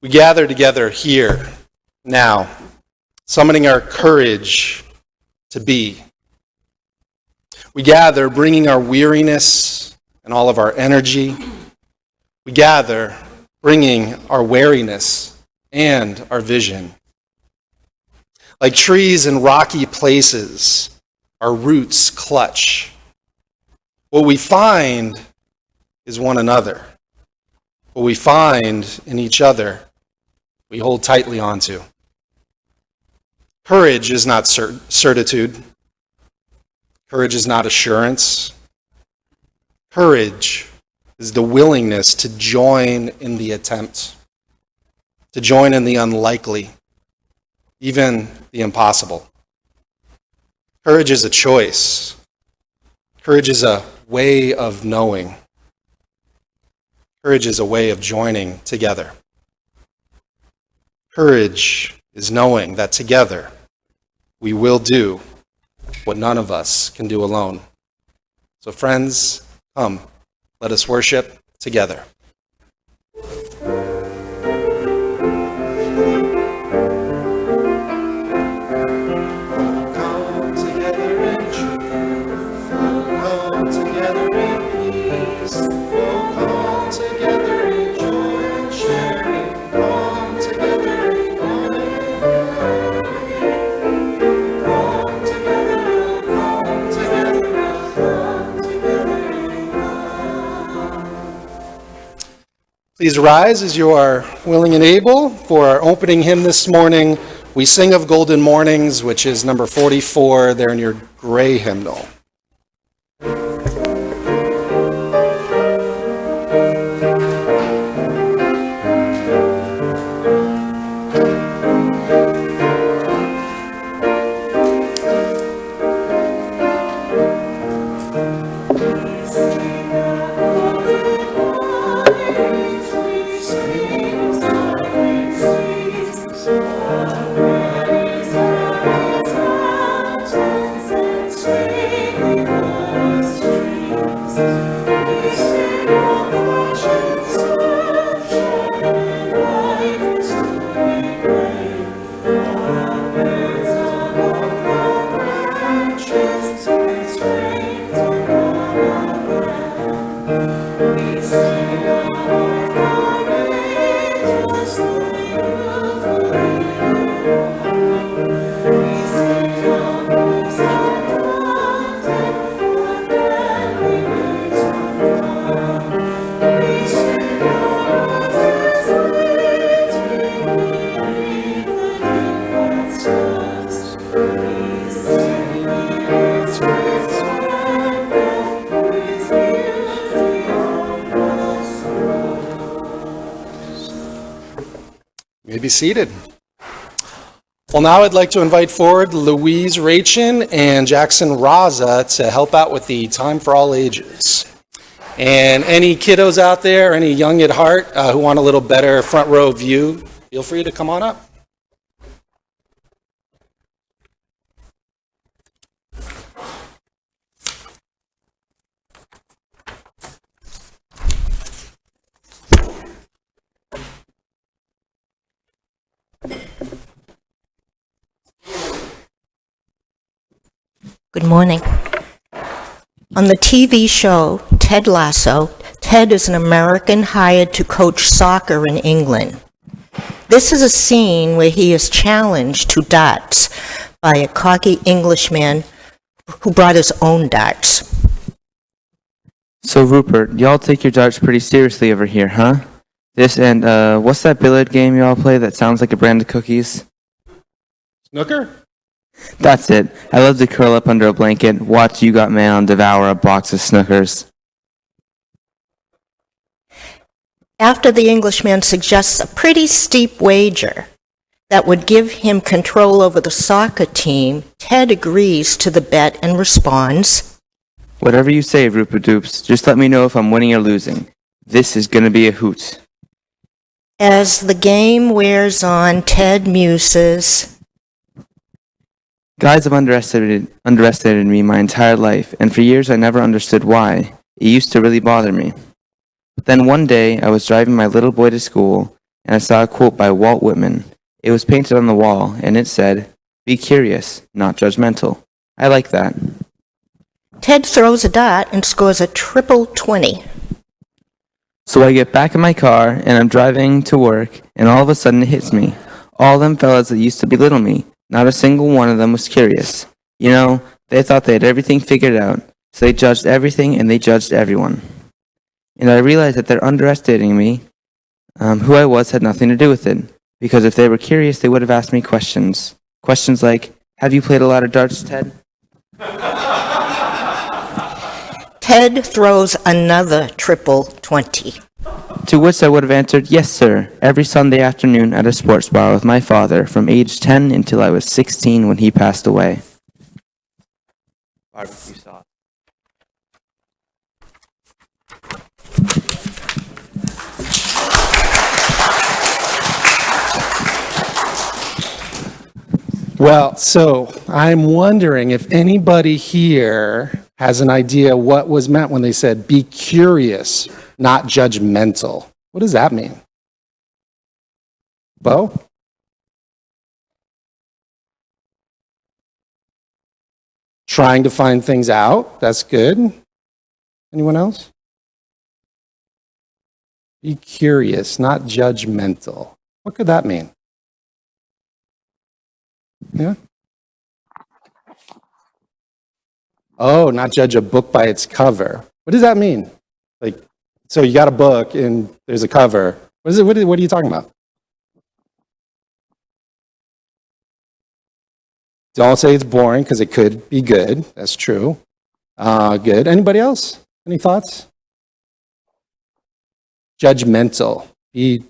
We gather together here, now, summoning our courage to be. We gather bringing our weariness and all of our energy. We gather bringing our wariness and our vision. Like trees in rocky places, our roots clutch. What we find is one another. What we find in each other, we hold tightly onto. Courage is not certitude. Courage is not assurance. Courage is the willingness to join in the attempt, to join in the unlikely, even the impossible. Courage is a choice. Courage is a way of knowing. Courage is a way of joining together. Courage is knowing that together we will do what none of us can do alone. So friends, come, let us worship together. Please rise as you are willing and able for our opening hymn this morning. We sing of Golden Mornings, which is number 44 there in your gray hymnal. You may be seated. Well, now I'd like to invite forward Louise Rachin and Jackson Raza to help out with the Time for All Ages. And any kiddos out there, any young at heart who want a little better front row view, feel free to come on up. Good morning. On the TV show Ted Lasso, Ted is an American hired to coach soccer in England. This is a scene where he is challenged to darts by a cocky Englishman who brought his own darts. So Rupert, y'all take your darts pretty seriously over here, huh? This and, what's that billiard game y'all play that sounds like a brand of cookies? Snooker? That's it. I love to curl up under a blanket, watch You Got Mail, and devour a box of Snookers. After the Englishman suggests a pretty steep wager that would give him control over the soccer team, Ted agrees to the bet and responds, Whatever you say, Rupert Doops, just let me know if I'm winning or losing. This is gonna be a hoot. As the game wears on, Ted muses, Guys have underestimated me my entire life, and for years I never understood why. It used to really bother me. But then one day I was driving my little boy to school, and I saw a quote by Walt Whitman. It was painted on the wall, and it said, "Be curious, not judgmental." I like that. Ted throws a dart and scores a triple 20. So I get back in my car, and I'm driving to work, and all of a sudden it hits me. All them fellas that used to belittle me, not a single one of them was curious. You know, they thought they had everything figured out, so they judged everything and they judged everyone. And I realized that they're underestimating me. Who I was had nothing to do with it, because if they were curious, they would have asked me questions. Questions like, "Have you played a lot of darts, Ted?" Ted throws another triple 20. To which I would have answered, "Yes, sir," every Sunday afternoon at a sports bar with my father from age 10 until I was 16 when he passed away. Barbecue sauce. Well, so I'm wondering if anybody here has an idea what was meant when they said, be curious, not judgmental. What does that mean? Bo? Trying to find things out. That's good. Anyone else? Be curious, not judgmental. What could that mean? Yeah? Oh, not judge a book by its cover. What does that mean? Like, so you got a book and there's a cover. What is it? What are you talking about? Don't say it's boring because it could be good. That's true. Good. Anybody else? Any thoughts? Judgmental.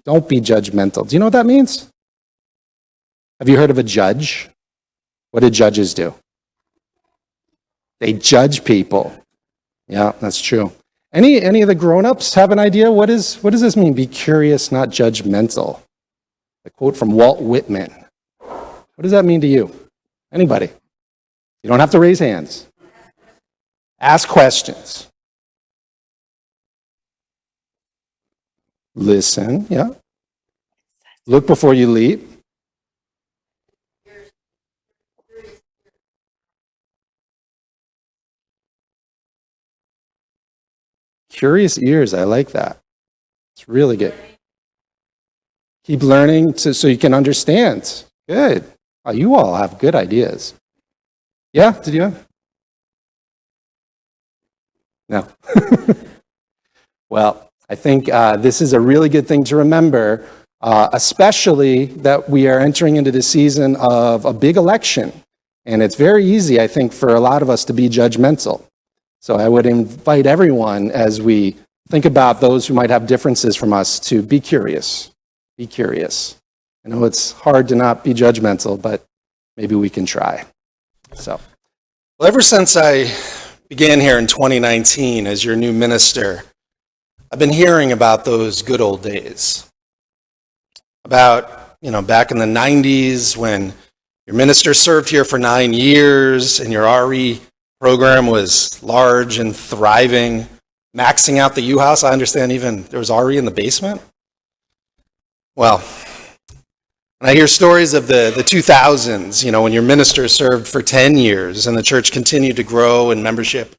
Don't be judgmental. Do you know what that means? Have you heard of a judge? What do judges do? They judge people. Yeah, that's true. Any of the grown-ups have an idea? What does this mean? Be curious, not judgmental. A quote from Walt Whitman. What does that mean to you? Anybody? You don't have to raise hands. Ask questions. Listen, yeah. Look before you leap. Curious ears, I like that. It's really good. Keep learning so you can understand. Good. Oh, you all have good ideas. Yeah, did you have? No. Well, I think this is a really good thing to remember, especially that we are entering into the season of a big election. And it's very easy, I think, for a lot of us to be judgmental. So I would invite everyone, as we think about those who might have differences from us, to be curious. Be curious. I know it's hard to not be judgmental, but maybe we can try. So, well, ever since I began here in 2019 as your new minister, I've been hearing about those good old days. About, back in the 90s when your minister served here for 9 years and your RE program was large and thriving, maxing out the U-House. I understand even there was RE in the basement. Well, and I hear stories of the 2000s, when your minister served for 10 years and the church continued to grow in membership.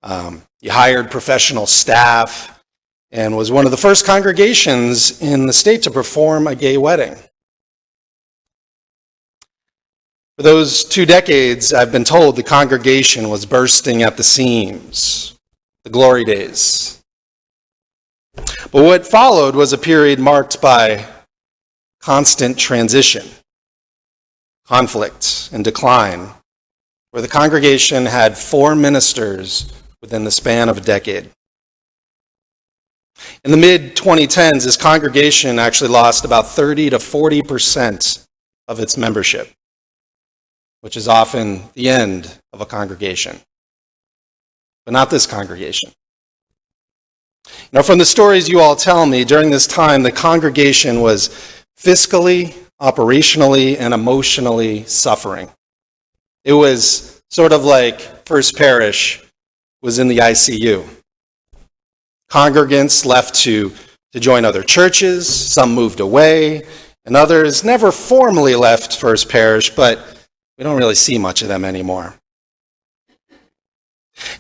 You hired professional staff and was one of the first congregations in the state to perform a gay wedding. For those 2 decades, I've been told the congregation was bursting at the seams, the glory days. But what followed was a period marked by constant transition, conflict, and decline, where the congregation had 4 ministers within the span of a decade. In the mid-2010s, this congregation actually lost about 30 to 40% of its membership, which is often the end of a congregation. But not this congregation. From the stories you all tell me, during this time, the congregation was fiscally, operationally, and emotionally suffering. It was sort of like First Parish was in the ICU. Congregants left to to join other churches. Some moved away, and others never formally left First Parish, but we don't really see much of them anymore.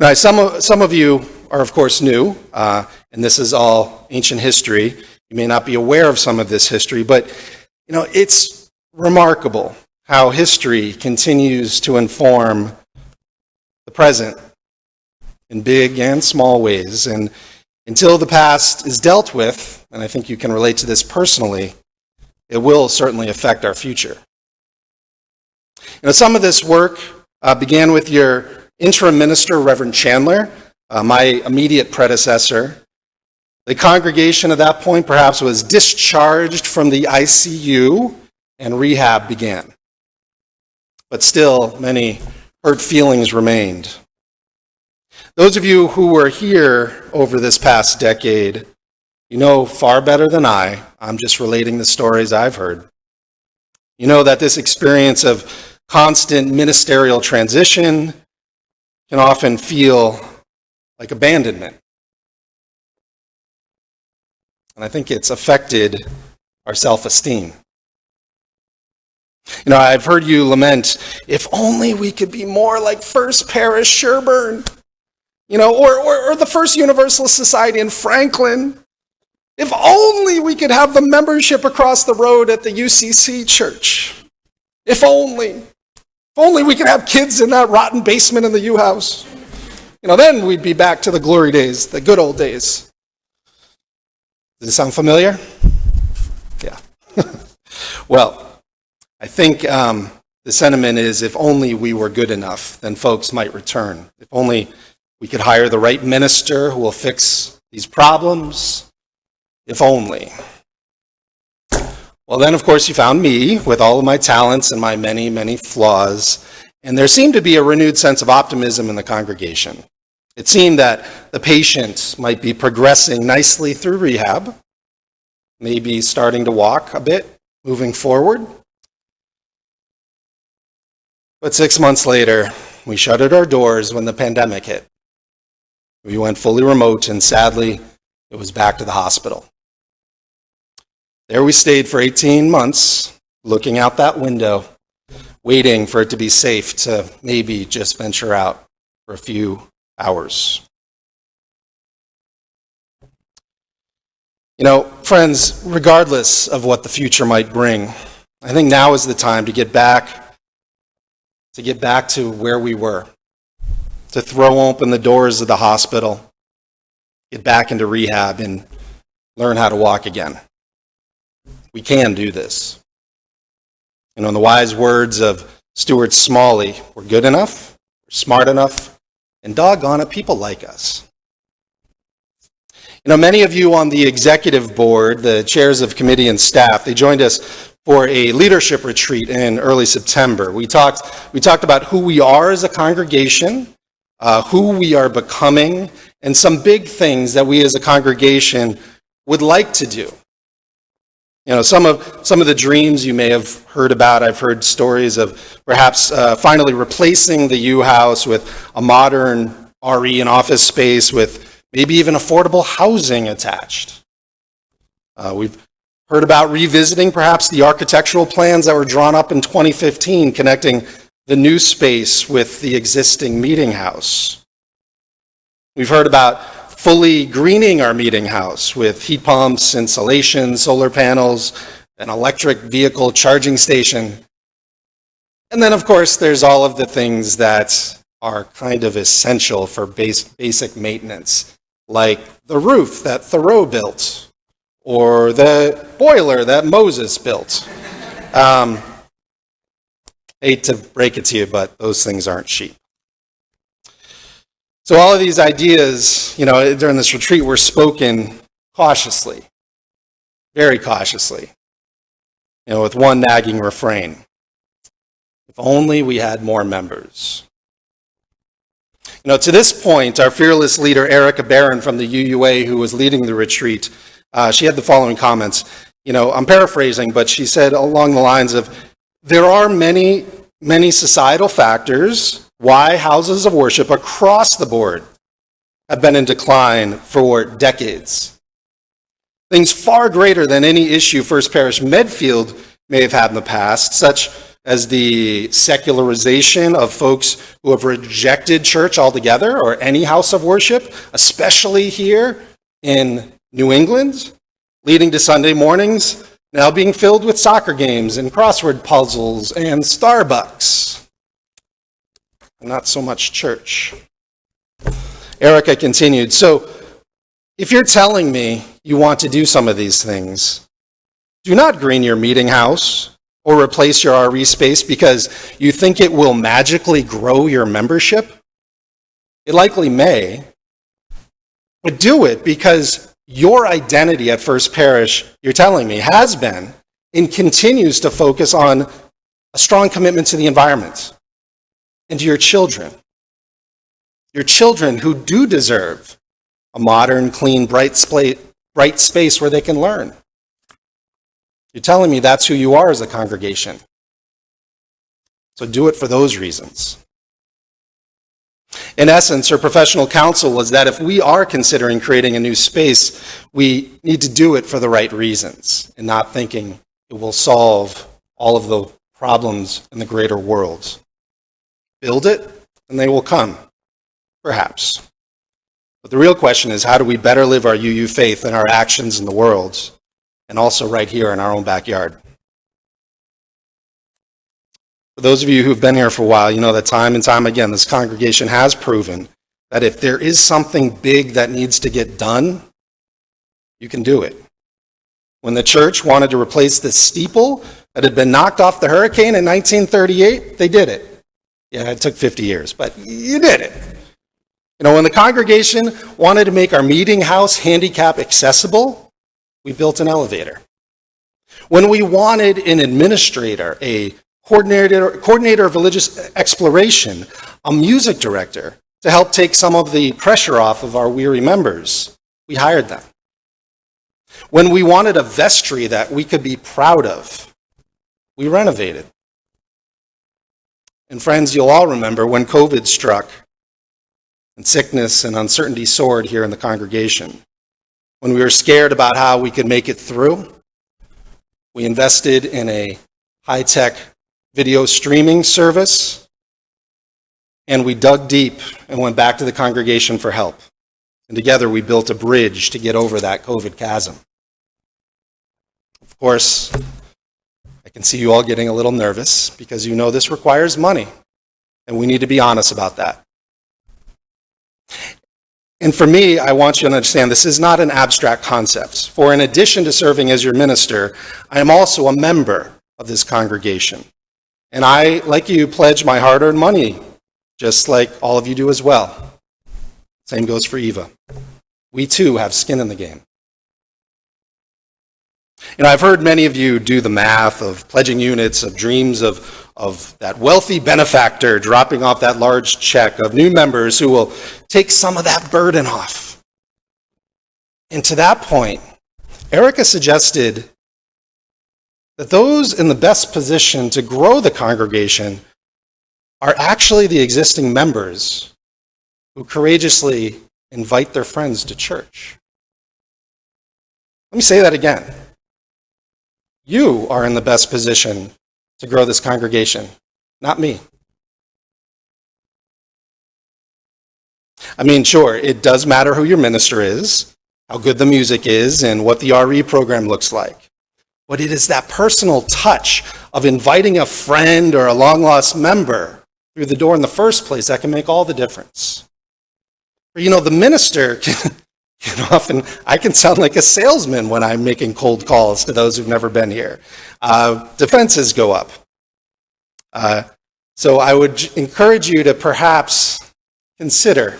Now, some of you are, of course, new, and this is all ancient history. You may not be aware of some of this history, but it's remarkable how history continues to inform the present in big and small ways. And until the past is dealt with, and I think you can relate to this personally, it will certainly affect our future. Some of this work began with your interim minister, Reverend Chandler, my immediate predecessor. The congregation at that point perhaps was discharged from the ICU and rehab began. But still, many hurt feelings remained. Those of you who were here over this past decade, you know far better than I'm just relating the stories I've heard. You know that this experience of constant ministerial transition can often feel like abandonment. And I think it's affected our self-esteem. I've heard you lament, if only we could be more like First Parish Sherburne, or the First Universalist Society in Franklin. If only we could have the membership across the road at the UCC church. If only we could have kids in that rotten basement in the U house. Then we'd be back to the glory days, the good old days. Does it sound familiar? Yeah. Well, I think the sentiment is, if only we were good enough, then folks might return. If only we could hire the right minister who will fix these problems. If only. Well, then, of course, you found me with all of my talents and my many, many flaws, and there seemed to be a renewed sense of optimism in the congregation. It seemed that the patient might be progressing nicely through rehab, maybe starting to walk a bit, moving forward. But 6 months later, we shuttered our doors when the pandemic hit. We went fully remote, and sadly, it was back to the hospital. There we stayed for 18 months, looking out that window, waiting for it to be safe to maybe just venture out for a few hours. Friends, regardless of what the future might bring, I think now is the time to get back to where we were, to throw open the doors of the hospital, get back into rehab, and learn how to walk again. We can do this. In the wise words of Stuart Smalley, we're good enough, we're smart enough, and doggone it, people like us. Many of you on the executive board, the chairs of committee and staff, they joined us for a leadership retreat in early September. We talked about who we are as a congregation, who we are becoming, and some big things that we as a congregation would like to do. Some of the dreams you may have heard about. I've heard stories of perhaps finally replacing the U House with a modern RE and office space with maybe even affordable housing attached. We've heard about revisiting perhaps the architectural plans that were drawn up in 2015, connecting the new space with the existing meeting house. We've heard about fully greening our meeting house with heat pumps, insulation, solar panels, an electric vehicle charging station. And then, of course, there's all of the things that are kind of essential for basic maintenance, like the roof that Thoreau built, or the boiler that Moses built. Hate to break it to you, but those things aren't cheap. So all of these ideas, during this retreat were spoken cautiously, very cautiously, with one nagging refrain. If only we had more members. To this point, our fearless leader, Erica Barron from the UUA, who was leading the retreat, she had the following comments. I'm paraphrasing, but she said along the lines of, there are many, many societal factors why houses of worship across the board have been in decline for decades. Things far greater than any issue First Parish Medfield may have had in the past, such as the secularization of folks who have rejected church altogether or any house of worship, especially here in New England, leading to Sunday mornings now being filled with soccer games and crossword puzzles and Starbucks. Not so much church. Erica continued, so if you're telling me you want to do some of these things, do not green your meeting house or replace your RE space because you think it will magically grow your membership. It likely may, but do it because your identity at First Parish, you're telling me, has been and continues to focus on a strong commitment to the environment and to your children. Your children who do deserve a modern, clean, bright space where they can learn. You're telling me that's who you are as a congregation. So do it for those reasons. In essence, her professional counsel was that if we are considering creating a new space, we need to do it for the right reasons and not thinking it will solve all of the problems in the greater world. Build it, and they will come, perhaps. But the real question is, how do we better live our UU faith and our actions in the world, and also right here in our own backyard? For those of you who've been here for a while, you know that time and time again, this congregation has proven that if there is something big that needs to get done, you can do it. When the church wanted to replace the steeple that had been knocked off the hurricane in 1938, they did it. Yeah, it took 50 years, but you did it. You know, when the congregation wanted to make our meeting house handicap accessible, we built an elevator. When we wanted an administrator, a coordinator of religious exploration, a music director to help take some of the pressure off of our weary members, we hired them. When we wanted a vestry that we could be proud of, we renovated. And friends, you'll all remember when COVID struck and sickness and uncertainty soared here in the congregation. When we were scared about how we could make it through, we invested in a high-tech video streaming service, and we dug deep and went back to the congregation for help. And together we built a bridge to get over that COVID chasm. Of course, I can see you all getting a little nervous because you know this requires money, and we need to be honest about that. And for me, I want you to understand this is not an abstract concept. For in addition to serving as your minister, I am also a member of this congregation. And I, like you, pledge my hard-earned money, just like all of you do as well. Same goes for Eva. We too have skin in the game. You know, I've heard many of you do the math of pledging units, of dreams of that wealthy benefactor dropping off that large check, of new members who will take some of that burden off. And to that point, Erica suggested that those in the best position to grow the congregation are actually the existing members who courageously invite their friends to church. Let me say that again. You are in the best position to grow this congregation, not me. I mean, sure, it does matter who your minister is, how good the music is, and what the RE program looks like. But it is that personal touch of inviting a friend or a long-lost member through the door in the first place that can make all the difference. You know, the minister can often, I can sound like a salesman when I'm making cold calls to those who've never been here. Defenses go up. So I would encourage you to perhaps consider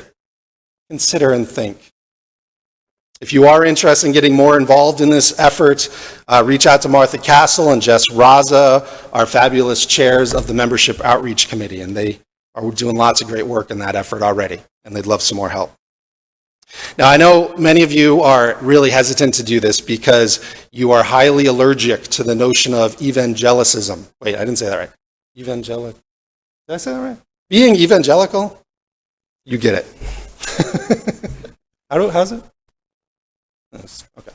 and think. If you are interested in getting more involved in this effort, reach out to Martha Castle and Jess Raza, our fabulous chairs of the Membership Outreach Committee, and they are doing lots of great work in that effort already, and they'd love some more help. Now, I know many of you are really hesitant to do this because you are highly allergic to the notion of evangelicism. Wait, I didn't say that right. Did I say that right? Being evangelical? You get it. How's it? Yes, okay.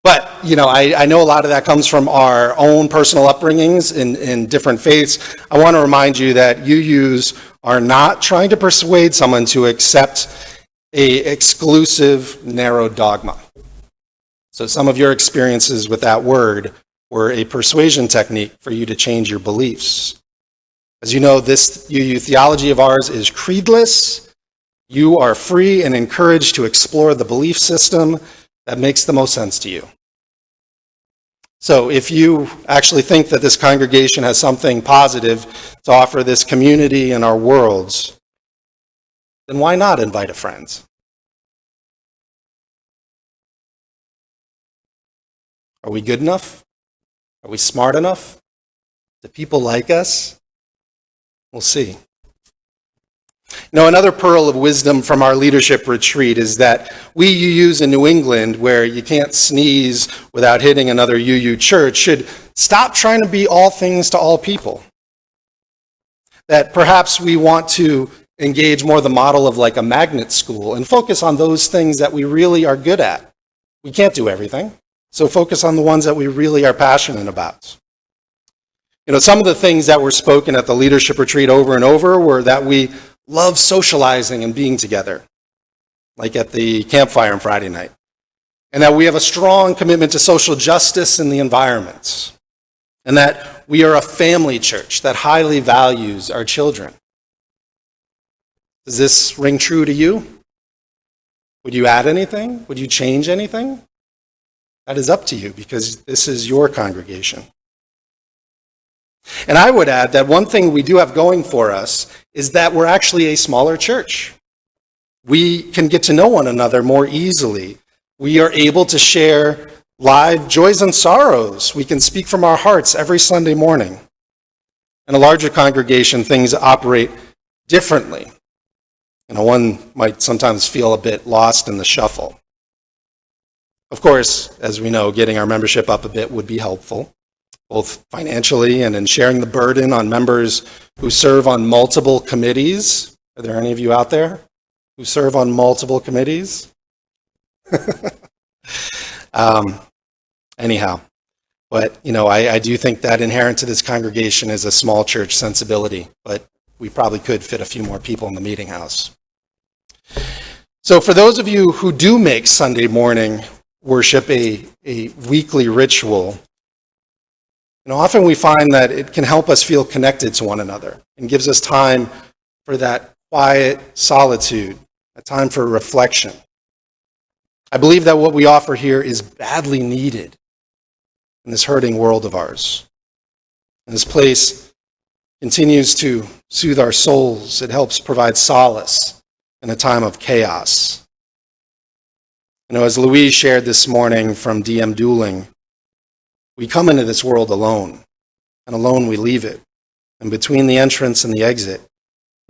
But, I know a lot of that comes from our own personal upbringings in different faiths. I want to remind you that UUs are not trying to persuade someone to accept a exclusive, narrow dogma. So some of your experiences with that word were a persuasion technique for you to change your beliefs. As you know, this UU theology of ours is creedless. You are free and encouraged to explore the belief system that makes the most sense to you. So if you actually think that this congregation has something positive to offer this community and our worlds, then why not invite a friend? Are we good enough? Are we smart enough? Do people like us? We'll see. Another pearl of wisdom from our leadership retreat is that we UUs in New England, where you can't sneeze without hitting another UU church, should stop trying to be all things to all people. That perhaps we want to engage more the model of like a magnet school and focus on those things that we really are good at. We can't do everything, so focus on the ones that we really are passionate about. Some of the things that were spoken at the leadership retreat over and over were that we love socializing and being together, like at the campfire on Friday night, and that we have a strong commitment to social justice in the environment, and that we are a family church that highly values our children. Does this ring true to you? Would you add anything? Would you change anything? That is up to you, because this is your congregation. And I would add that one thing we do have going for us is that we're actually a smaller church. We can get to know one another more easily. We are able to share live joys and sorrows. We can speak from our hearts every Sunday morning. In a larger congregation, things operate differently. One might sometimes feel a bit lost in the shuffle. Of course, as we know, getting our membership up a bit would be helpful, both financially and in sharing the burden on members who serve on multiple committees. Are there any of you out there who serve on multiple committees? Anyhow, but I do think that inherent to this congregation is a small church sensibility, but we probably could fit a few more people in the meeting house. So for those of you who do make Sunday morning worship a weekly ritual, often we find that it can help us feel connected to one another and gives us time for that quiet solitude, a time for reflection. I believe that what we offer here is badly needed in this hurting world of ours. And this place continues to soothe our souls. It helps provide solace in a time of chaos. As Louise shared this morning from DM Dueling, we come into this world alone, and alone we leave it. And between the entrance and the exit,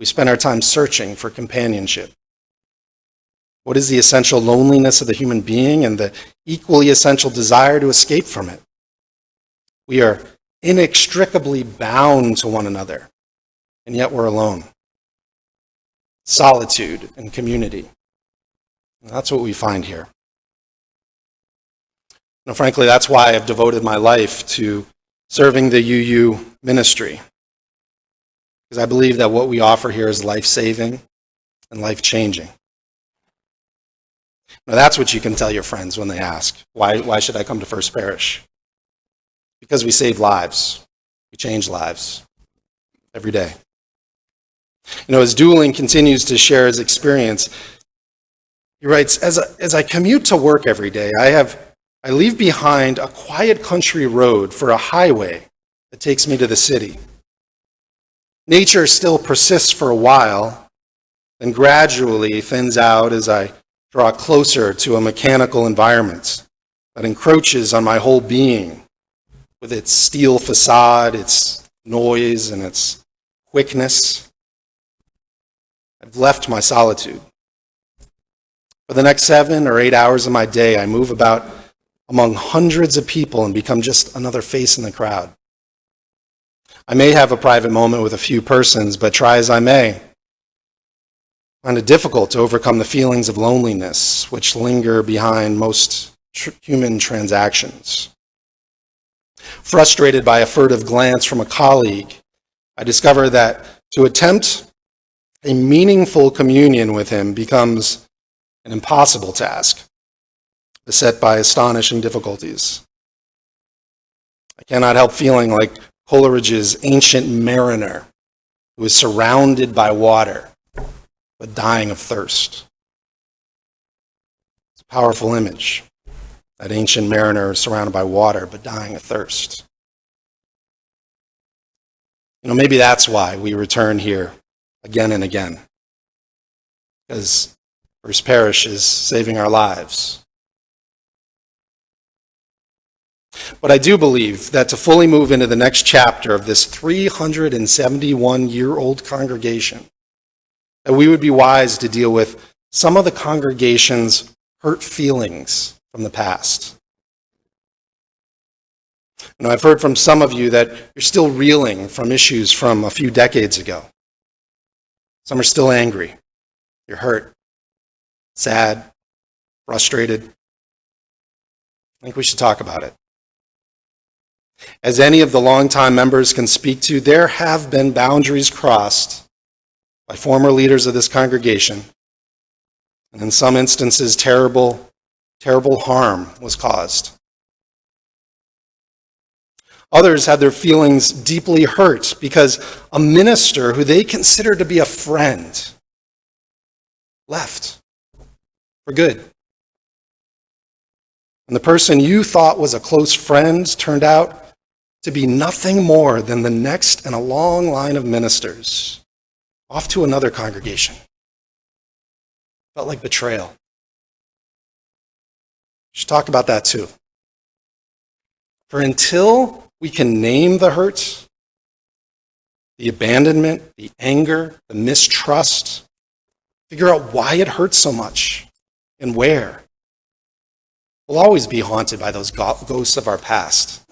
we spend our time searching for companionship. What is the essential loneliness of the human being and the equally essential desire to escape from it? We are inextricably bound to one another, and yet we're alone. Solitude and community. And that's what we find here. Frankly, that's why I've devoted my life to serving the UU ministry. Because I believe that what we offer here is life-saving and life-changing. Now, that's what you can tell your friends when they ask, why should I come to First Parish? Because we save lives. We change lives every day. As Dueling continues to share his experience, he writes, as I commute to work every day, I leave behind a quiet country road for a highway that takes me to the city. Nature still persists for a while, then gradually thins out as I draw closer to a mechanical environment that encroaches on my whole being with its steel facade, its noise, and its quickness. I've left my solitude. For the next 7 or 8 hours of my day, I move about among hundreds of people and become just another face in the crowd. I may have a private moment with a few persons, but try as I may, find it difficult to overcome the feelings of loneliness which linger behind most human transactions. Frustrated by a furtive glance from a colleague, I discover that to attempt a meaningful communion with him becomes an impossible task, beset by astonishing difficulties. I cannot help feeling like Coleridge's Ancient Mariner, who is surrounded by water, but dying of thirst. It's a powerful image. That ancient mariner is surrounded by water, but dying of thirst. Maybe that's why we return here again and again. Because First Parish is saving our lives. But I do believe that to fully move into the next chapter of this 371-year-old congregation, that we would be wise to deal with some of the congregation's hurt feelings from the past. I've heard from some of you that you're still reeling from issues from a few decades ago. Some are still angry. You're hurt, sad, frustrated. I think we should talk about it. As any of the longtime members can speak to, there have been boundaries crossed by former leaders of this congregation, and in some instances, terrible harm was caused. Others had their feelings deeply hurt because a minister who they considered to be a friend left for good. And the person you thought was a close friend turned out to be nothing more than the next in a long line of ministers off to another congregation. Felt like betrayal. We should talk about that too. For until we can name the hurt, the abandonment, the anger, the mistrust, figure out why it hurts so much and where, we'll always be haunted by those ghosts of our past.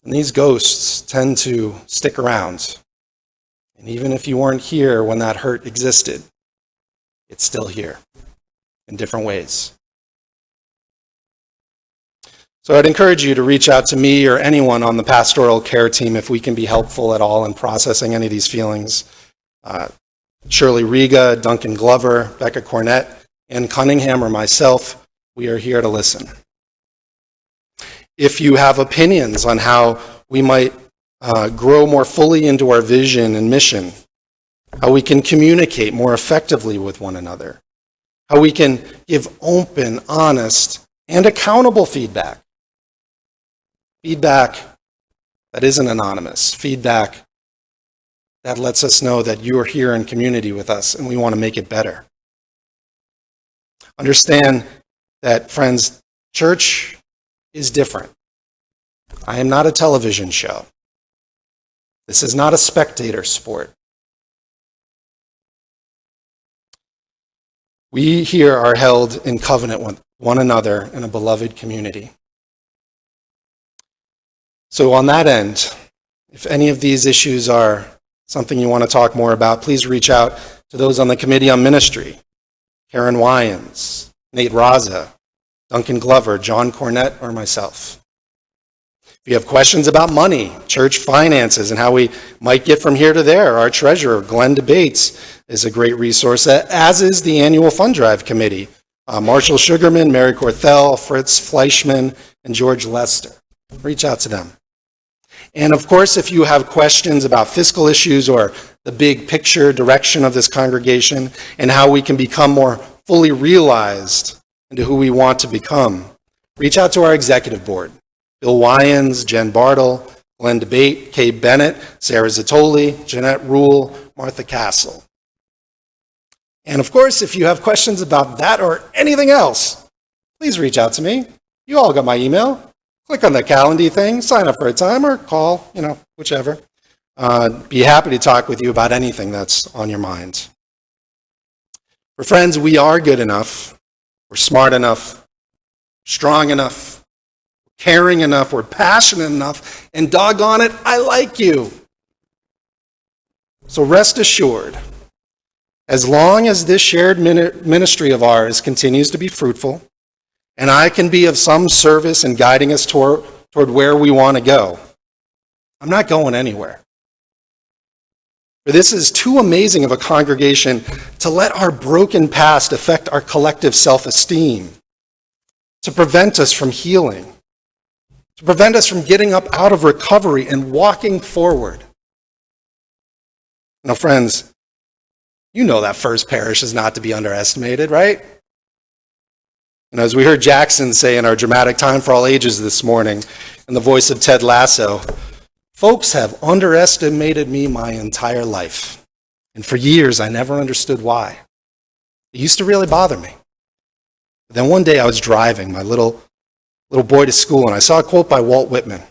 And these ghosts tend to stick around. And even if you weren't here when that hurt existed, it's still here in different ways. So I'd encourage you to reach out to me or anyone on the pastoral care team if we can be helpful at all in processing any of these feelings. Shirley Riga, Duncan Glover, Becca Cornett, Ann Cunningham, or myself, we are here to listen. If you have opinions on how we might grow more fully into our vision and mission, how we can communicate more effectively with one another, how we can give open, honest, and accountable feedback. Feedback that isn't anonymous. Feedback that lets us know that you are here in community with us and we want to make it better. Understand that, friends, church is different. I am not a television show. This is not a spectator sport. We here are held in covenant with one another in a beloved community. So on that end, if any of these issues are something you want to talk more about, please reach out to those on the Committee on Ministry, Karen Wyans, Nate Raza, Duncan Glover, John Cornett, or myself. If you have questions about money, church finances, and how we might get from here to there, our treasurer, Glenn DeBates, is a great resource, as is the annual Fund Drive Committee. Marshall Sugarman, Mary Corthell, Fritz Fleischman, and George Lester. Reach out to them. And of course, if you have questions about fiscal issues or the big picture direction of this congregation and how we can become more fully realized into who we want to become, reach out to our executive board. Bill Wyans, Jen Bartle, Glenn DeBate, Kay Bennett, Sarah Zatoli, Jeanette Rule, Martha Castle. And of course, if you have questions about that or anything else, please reach out to me. You all got my email. Click on the Calendly thing, sign up for a time, or call, whichever. Be happy to talk with you about anything that's on your mind. For friends, we are good enough, we're smart enough, strong enough, caring enough, we're passionate enough, and doggone it, I like you. So rest assured, as long as this shared ministry of ours continues to be fruitful, and I can be of some service in guiding us toward where we want to go, I'm not going anywhere. For this is too amazing of a congregation to let our broken past affect our collective self-esteem, to prevent us from healing, to prevent us from getting up out of recovery and walking forward. Now, friends, you know that First Parish is not to be underestimated, right? And as we heard Jackson say in our dramatic Time for All Ages this morning, in the voice of Ted Lasso, folks have underestimated me my entire life. And for years, I never understood why. It used to really bother me. But then one day I was driving my little boy to school, and I saw a quote by Walt Whitman. It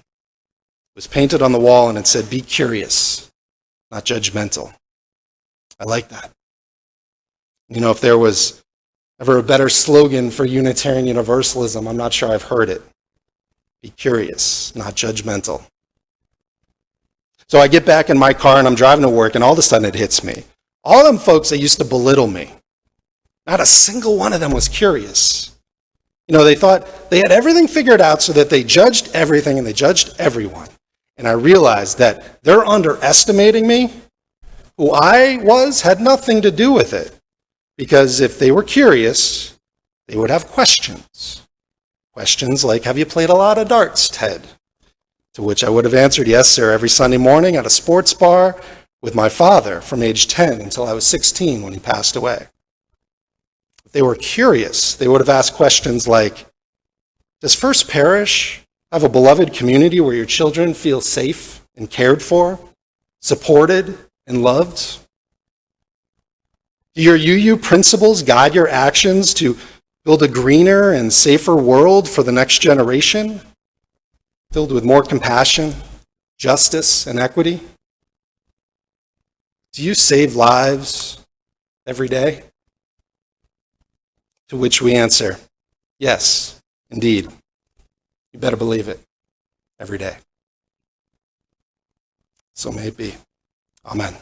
was painted on the wall, and it said, "Be curious, not judgmental." I like that. You know, if there was ever a better slogan for Unitarian Universalism, I'm not sure I've heard it. Be curious, not judgmental. So I get back in my car and I'm driving to work, and all of a sudden it hits me. All them folks that used to belittle me, not a single one of them was curious. You know, they thought they had everything figured out, so that they judged everything and they judged everyone. And I realized that they're underestimating me. Who I was had nothing to do with it. Because if they were curious, they would have questions. Questions like, "Have you played a lot of darts, Ted?" To which I would have answered, "Yes, sir," every Sunday morning at a sports bar with my father from age 10 until I was 16 when he passed away. If they were curious, they would have asked questions like, "Does First Parish have a beloved community where your children feel safe and cared for, supported and loved? Do your UU principles guide your actions to build a greener and safer world for the next generation, filled with more compassion, justice, and equity? Do you save lives every day?" To which we answer, "Yes, indeed. You better believe it, every day." So may it be. Amen.